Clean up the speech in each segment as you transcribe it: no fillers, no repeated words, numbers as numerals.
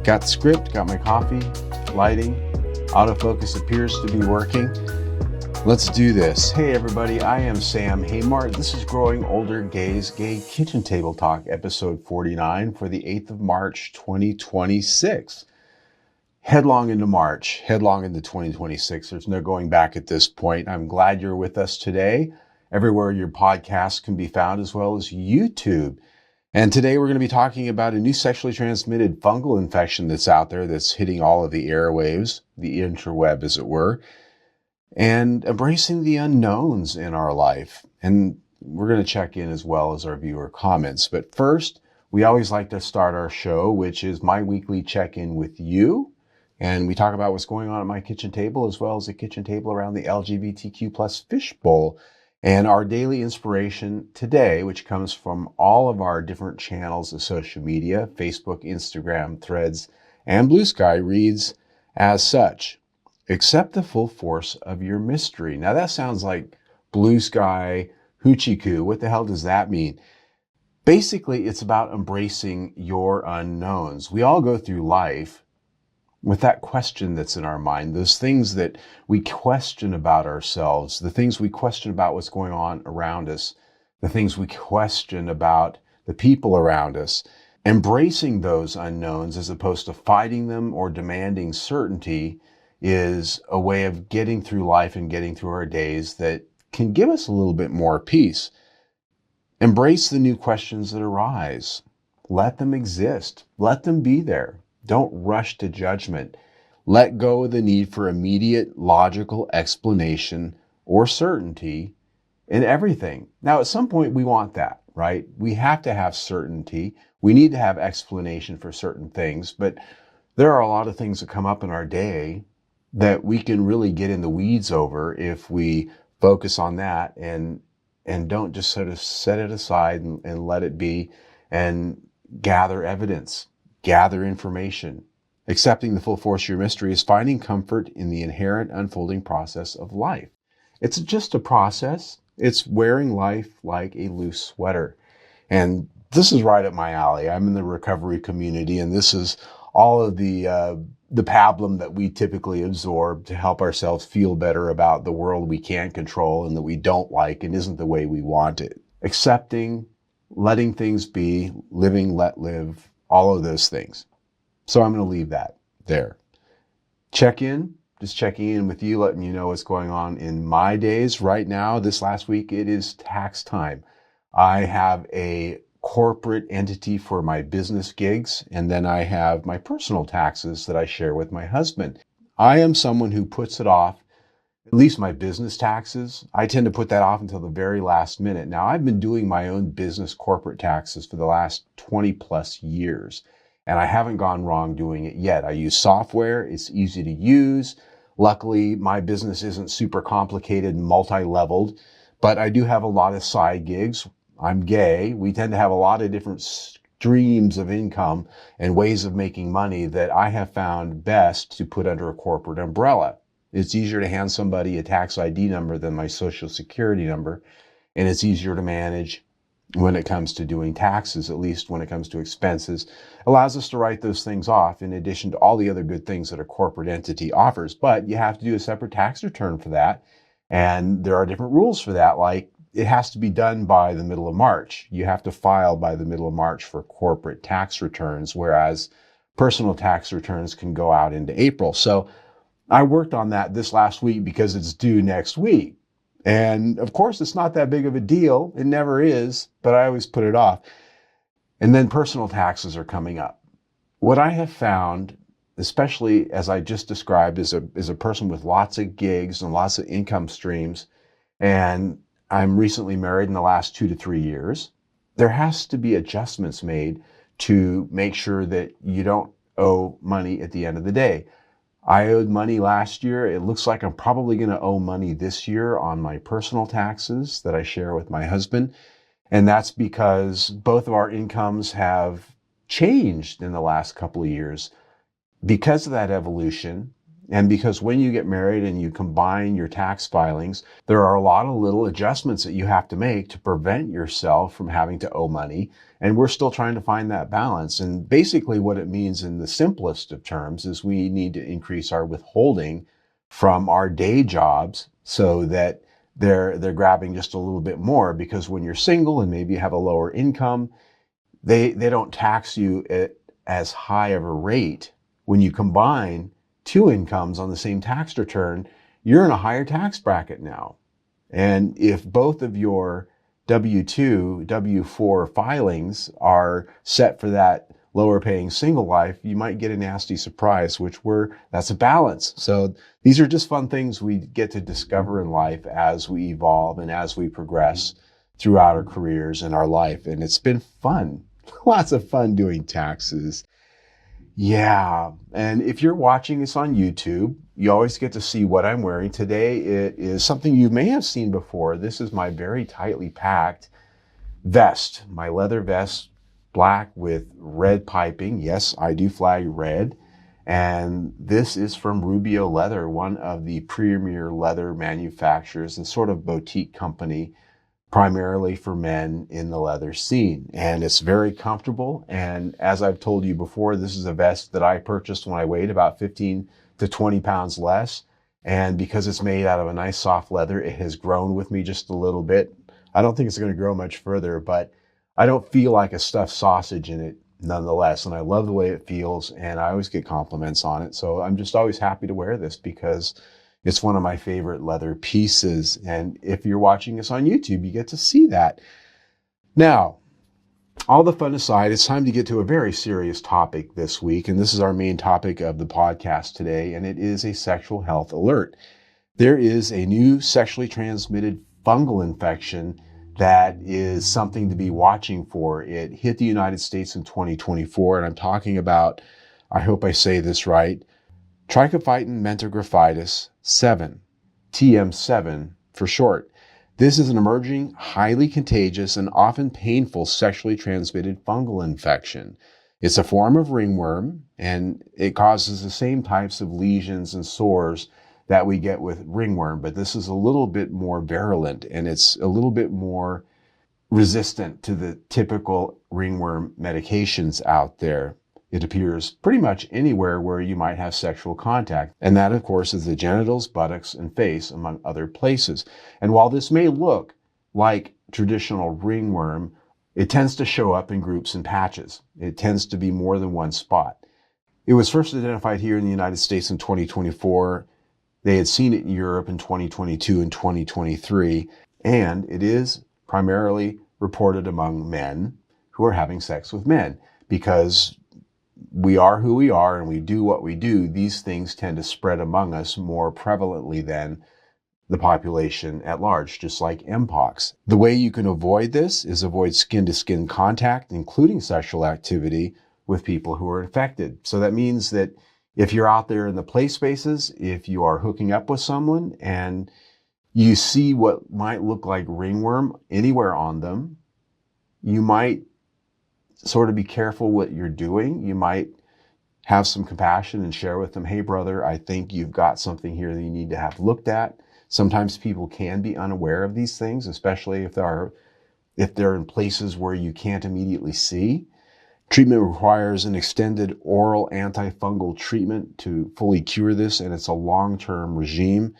Got the script, got my coffee, lighting, autofocus appears to be working. Let's do this. Hey everybody, I am Sam Haymart. This is Growing Older Gay's Gay Kitchen Table Talk, episode 49 for the 8th of March, 2026. Headlong into March, headlong into 2026. There's no going back at this point. I'm glad you're with us today, everywhere your podcasts can be found, as well as YouTube. And today we're going to be talking about a new sexually transmitted fungal infection that's out there that's hitting all of the airwaves, the interweb as it were, and embracing the unknowns in our life. And we're going to check in as well as our viewer comments. But first, we always like to start our show, which is my weekly check-in with you. And we talk about what's going on at my kitchen table, as well as the kitchen table around the LGBTQ plus fishbowl. And our daily inspiration today, which comes from all of our different channels of social media, Facebook, Instagram, Threads, and Blue Sky, reads as such: accept the full force of your mystery. Now that sounds like Blue Sky, hoochie coo. What the hell does that mean? Basically, it's about embracing your unknowns. We all go through life with that question that's in our mind, those things that we question about ourselves, the things we question about what's going on around us, the things we question about the people around us. Embracing those unknowns as opposed to fighting them or demanding certainty is a way of getting through life and getting through our days that can give us a little bit more peace. Embrace the new questions that arise. Let them exist. Let them be there. Don't rush to judgment. Let go of the need for immediate logical explanation or certainty in everything. Now, at some point, we want that, right? We have to have certainty. We need to have explanation for certain things, but there are a lot of things that come up in our day that we can really get in the weeds over if we focus on that and don't just sort of set it aside and let it be and gather evidence. Gather information. Accepting the full force of your mystery is finding comfort in the inherent unfolding process of life. It's just a process. It's wearing life like a loose sweater. And this is right up my alley. I'm in the recovery community, and this is all of the pablum that we typically absorb to help ourselves feel better about the world we can't control and that we don't like and isn't the way we want it. Accepting, letting things be, living, let live, all of those things. So I'm going to leave that there. Check in, just checking in with you, letting you know what's going on in my days. Right now, this last week, it is tax time. I have a corporate entity for my business gigs, and then I have my personal taxes that I share with my husband. I am someone who puts it off, at least my business taxes. I tend to put that off until the very last minute. Now, I've been doing my own business corporate taxes for the last 20 plus years, and I haven't gone wrong doing it yet. I use software. It's easy to use. Luckily, my business isn't super complicated and multi-leveled, but I do have a lot of side gigs. I'm gay. We tend to have a lot of different streams of income and ways of making money that I have found best to put under a corporate umbrella. It's easier to hand somebody a tax ID number than my social security number, and it's easier to manage when it comes to doing taxes, at least when it comes to expenses. Allows us to write those things off in addition to all the other good things that a corporate entity offers. But you have to do a separate tax return for that, and there are different rules for that, like it has to be done by the middle of March. You have to file by the middle of March for corporate tax returns, whereas personal tax returns can go out into April. So I worked on that this last week because it's due next week. And of course, it's not that big of a deal. It never is, but I always put it off. And then personal taxes are coming up. What I have found, especially as I just described, is a person with lots of gigs and lots of income streams, and I'm recently married in the last 2 to 3 years, there has to be adjustments made to make sure that you don't owe money at the end of the day. I owed money last year. It looks like I'm probably going to owe money this year on my personal taxes that I share with my husband. And that's because both of our incomes have changed in the last couple of years. Because of that evolution, And because when you get married and you combine your tax filings, there are a lot of little adjustments that you have to make to prevent yourself from having to owe money. And we're still trying to find that balance. And basically what it means in the simplest of terms is we need to increase our withholding from our day jobs so that they're grabbing just a little bit more, because when you're single and maybe you have a lower income, they don't tax you at as high of a rate. When you combine two incomes on the same tax return, you're in a higher tax bracket now. And if both of your W-2, W-4 filings are set for that lower paying single life, you might get a nasty surprise, that's a balance. So these are just fun things we get to discover in life as we evolve and as we progress throughout our careers and our life. And it's been fun. Lots of fun doing taxes. Yeah. And if you're watching this on YouTube, you always get to see what I'm wearing. Today, it is something you may have seen before. This is my very tightly packed vest, my leather vest, black with red piping. Yes, I do flag red. And this is from Rubio Leather, one of the premier leather manufacturers and sort of boutique company, primarily for men in the leather scene. And it's very comfortable. And as I've told you before, this is a vest that I purchased when I weighed about 15 to 20 pounds less. And because it's made out of a nice soft leather, it has grown with me just a little bit. I don't think it's going to grow much further, but I don't feel like a stuffed sausage in it nonetheless. And I love the way it feels, and I always get compliments on it. So I'm just always happy to wear this because it's one of my favorite leather pieces. And if you're watching this on YouTube, you get to see that. Now, all the fun aside, it's time to get to a very serious topic this week. And this is our main topic of the podcast today, and it is a sexual health alert. There is a new sexually transmitted fungal infection that is something to be watching for. It hit the United States in 2024, and I'm talking about, I hope I say this right, Trichophyton mentographitis 7, TM7 for short. This is an emerging, highly contagious, and often painful sexually transmitted fungal infection. It's a form of ringworm, and it causes the same types of lesions and sores that we get with ringworm, but this is a little bit more virulent, and it's a little bit more resistant to the typical ringworm medications out there. It appears pretty much anywhere where you might have sexual contact. And that, of course, is the genitals, buttocks, and face, among other places. And while this may look like traditional ringworm, it tends to show up in groups and patches. It tends to be more than one spot. It was first identified here in the United States in 2024. They had seen it in Europe in 2022 and 2023. And it is primarily reported among men who are having sex with men, because we are who we are and we do what we do. These things tend to spread among us more prevalently than the population at large, just like Mpox. The way you can avoid this is avoid skin-to-skin contact, including sexual activity with people who are infected. So that means that if you're out there in the play spaces, if you are hooking up with someone and you see what might look like ringworm anywhere on them, you might sort of be careful what you're doing. You might have some compassion and share with them, hey brother, I think you've got something here that you need to have looked at. Sometimes people can be unaware of these things, especially if they're in places where you can't immediately see. Treatment requires an extended oral antifungal treatment to fully cure this, and it's a long-term regime.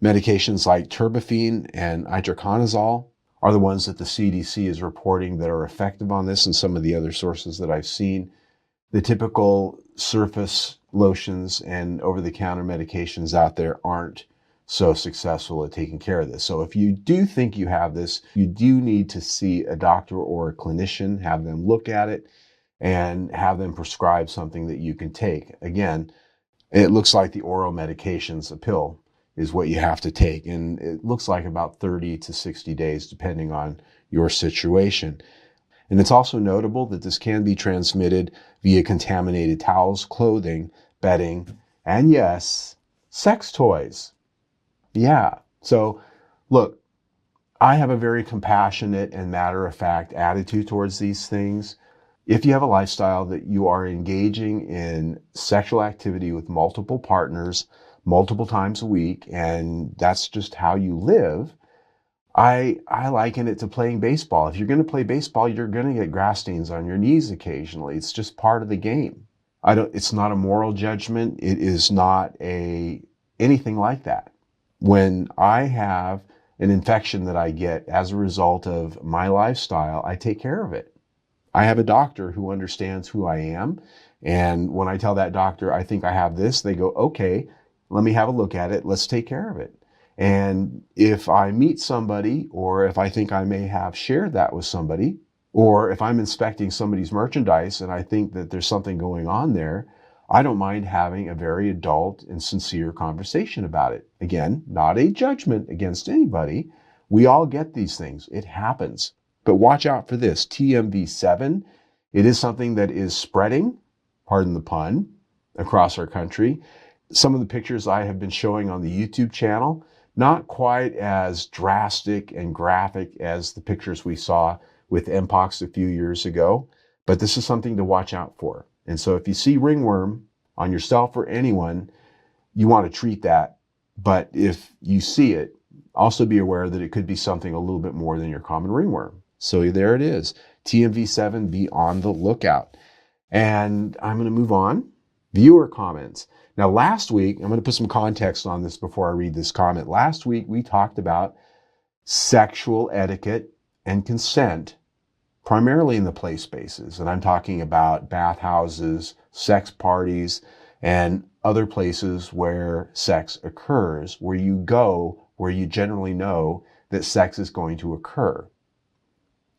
Medications like terbinafine and itraconazole are the ones that the CDC is reporting that are effective on this, and some of the other sources that I've seen. The typical surface lotions and over-the-counter medications out there aren't so successful at taking care of this. So if you do think you have this, you do need to see a doctor or a clinician, have them look at it, and have them prescribe something that you can take. Again, it looks like the oral medications, a pill, is what you have to take. And it looks like about 30 to 60 days, depending on your situation. And it's also notable that this can be transmitted via contaminated towels, clothing, bedding, and yes, sex toys. Yeah. So look, I have a very compassionate and matter-of-fact attitude towards these things. If you have a lifestyle that you are engaging in sexual activity with multiple partners multiple times a week, and that's just how you live, I liken it to playing baseball. If you're going to play baseball, you're going to get grass stains on your knees occasionally. It's just part of the game. It's not a moral judgment. It is not anything like that. When I have an infection that I get as a result of my lifestyle, I take care of it. I have a doctor who understands who I am. And when I tell that doctor, I think I have this, they go, okay, let me have a look at it. Let's take care of it. And if I meet somebody, or if I think I may have shared that with somebody, or if I'm inspecting somebody's merchandise and I think that there's something going on there, I don't mind having a very adult and sincere conversation about it. Again, not a judgment against anybody. We all get these things. It happens. But watch out for this, TMV7. It is something that is spreading, pardon the pun, across our country. Some of the pictures I have been showing on the YouTube channel, not quite as drastic and graphic as the pictures we saw with Mpox a few years ago, but this is something to watch out for. And so if you see ringworm on yourself or anyone, you want to treat that. But if you see it, also be aware that it could be something a little bit more than your common ringworm. So there it is. TMV7, be on the lookout. And I'm going to move on. Viewer comments. Now, last week, I'm going to put some context on this before I read this comment. Last week, we talked about sexual etiquette and consent, primarily in the play spaces. And I'm talking about bathhouses, sex parties, and other places where sex occurs, where you go, where you generally know that sex is going to occur.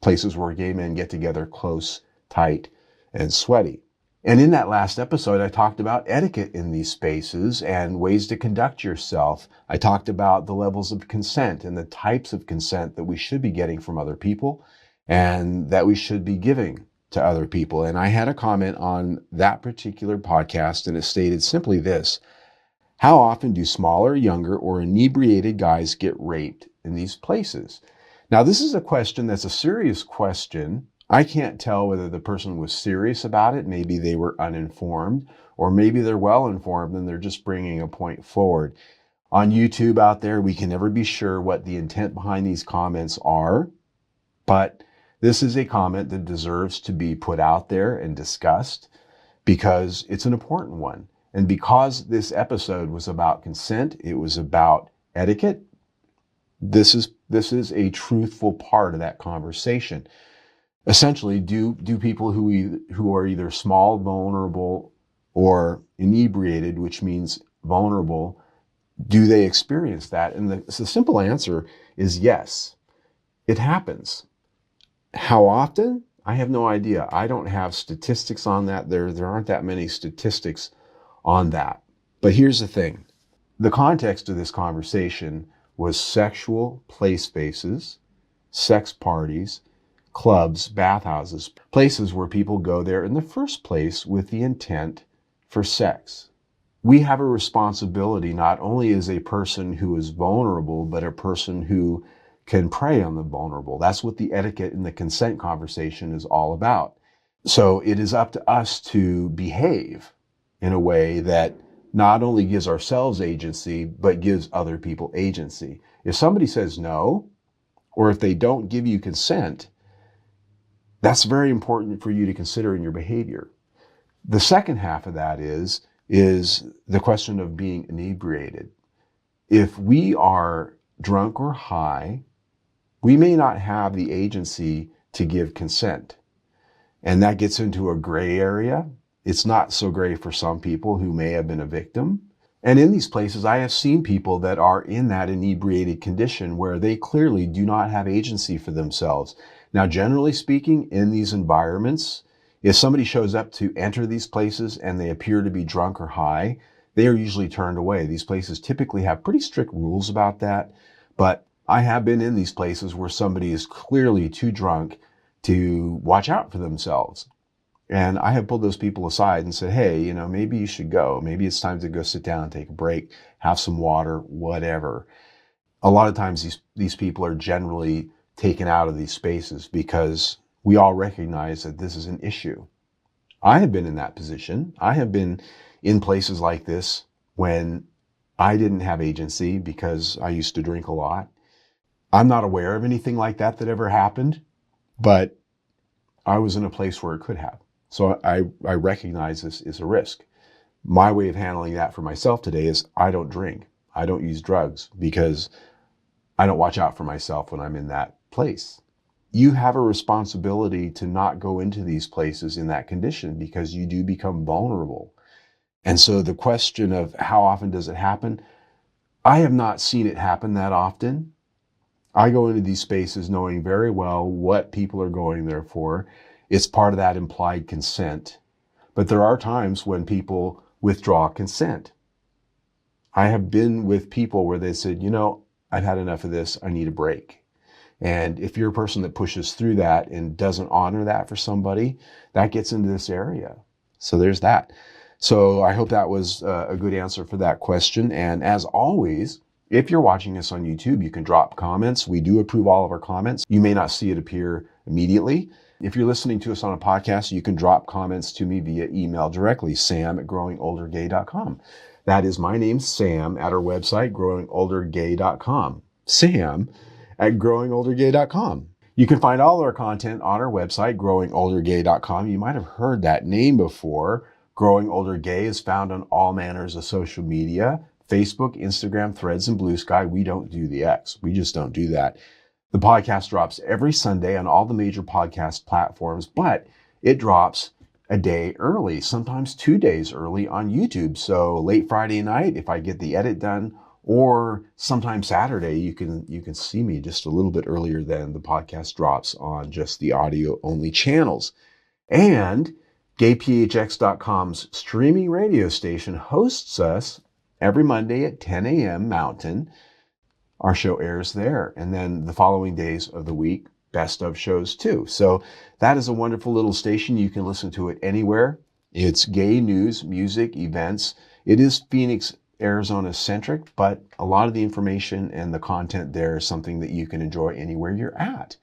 Places where gay men get together close, tight, and sweaty. And in that last episode, I talked about etiquette in these spaces and ways to conduct yourself. I talked about the levels of consent and the types of consent that we should be getting from other people and that we should be giving to other people. And I had a comment on that particular podcast, and it stated simply this: how often do smaller, younger, or inebriated guys get raped in these places? Now, this is a question that's a serious question. I can't tell whether the person was serious about it. Maybe they were uninformed, or maybe they're well informed and they're just bringing a point forward. On YouTube out there, we can never be sure what the intent behind these comments are, but this is a comment that deserves to be put out there and discussed because it's an important one. And because this episode was about consent, it was about etiquette, this is a truthful part of that conversation. Essentially, do people who are either small, vulnerable, or inebriated, which means vulnerable, do they experience that? And the simple answer is yes. It happens. How often? I have no idea. I don't have statistics on that. There aren't that many statistics on that. But here's the thing. The context of this conversation was sexual play spaces, sex parties, clubs, bathhouses, places where people go there in the first place with the intent for sex. We have a responsibility not only as a person who is vulnerable, but a person who can prey on the vulnerable. That's what the etiquette and the consent conversation is all about. So it is up to us to behave in a way that not only gives ourselves agency, but gives other people agency. If somebody says no, or if they don't give you consent, that's very important for you to consider in your behavior. The second half of that is the question of being inebriated. If we are drunk or high, we may not have the agency to give consent. And that gets into a gray area. It's not so gray for some people who may have been a victim. And in these places, I have seen people that are in that inebriated condition where they clearly do not have agency for themselves. Now, generally speaking, in these environments, if somebody shows up to enter these places and they appear to be drunk or high, they are usually turned away. These places typically have pretty strict rules about that. But I have been in these places where somebody is clearly too drunk to watch out for themselves. And I have pulled those people aside and said, hey, maybe you should go. Maybe it's time to go sit down, take a break, have some water, whatever. A lot of times these people are generally taken out of these spaces because we all recognize that this is an issue. I have been in that position. I have been in places like this when I didn't have agency because I used to drink a lot. I'm not aware of anything like that ever happened, but I was in a place where it could have. So I recognize this is a risk. My way of handling that for myself today is I don't drink. I don't use drugs because I don't watch out for myself when I'm in that place. You have a responsibility to not go into these places in that condition because you do become vulnerable. And so the question of how often does it happen? I have not seen it happen that often. I go into these spaces knowing very well what people are going there for. It's part of that implied consent. But there are times when people withdraw consent. I have been with people where they said, I've had enough of this. I need a break. And if you're a person that pushes through that and doesn't honor that for somebody, that gets into this area. So there's that. So I hope that was a good answer for that question. And as always, if you're watching us on YouTube, you can drop comments. We do approve all of our comments. You may not see it appear immediately. If you're listening to us on a podcast, you can drop comments to me via email directly, sam@growingoldergay.com. That is my name, Sam, at our website, growingoldergay.com. Sam@growingoldergay.com. You can find all of our content on our website, growingoldergay.com. You might have heard that name before. Growing Older Gay is found on all manners of social media, Facebook, Instagram, Threads, and Blue Sky. We don't do the X. We just don't do that. The podcast drops every Sunday on all the major podcast platforms, but it drops a day early, sometimes 2 days early on YouTube. So late Friday night, if I get the edit done, or sometime Saturday, you can see me just a little bit earlier than the podcast drops on just the audio only channels. And GayPHX.com's streaming radio station hosts us every Monday at 10 a.m. Mountain. Our show airs there. And then the following days of the week, best of shows too. So that is a wonderful little station. You can listen to it anywhere. It's gay news, music, events. It is Phoenix, Arizona centric, but a lot of the information and the content there is something that you can enjoy anywhere you're at.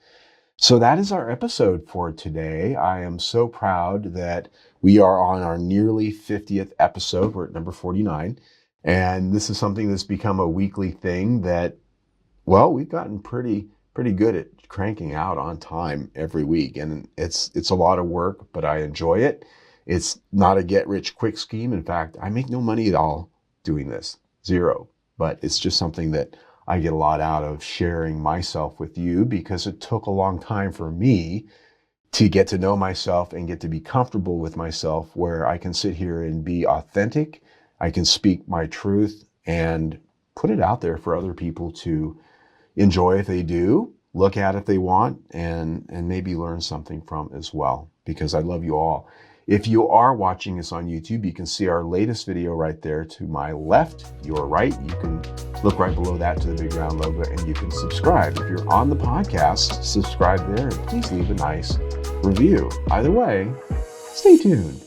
So that is our episode for today. I am so proud that we are on our nearly 50th episode. We're at number 49. And this is something that's become a weekly thing that, well, we've gotten pretty good at cranking out on time every week. And it's a lot of work, but I enjoy it. It's not a get-rich-quick scheme. In fact, I make no money at all doing this. Zero. But it's just something that I get a lot out of sharing myself with you because it took a long time for me to get to know myself and get to be comfortable with myself where I can sit here and be authentic. I can speak my truth and put it out there for other people to enjoy if they do, look at if they want, and maybe learn something from as well, because I love you all. If you are watching us on YouTube, you can see our latest video right there to my left, your right. You can look right below that to the big round logo and you can subscribe. If you're on the podcast, subscribe there and please leave a nice review. Either way, stay tuned.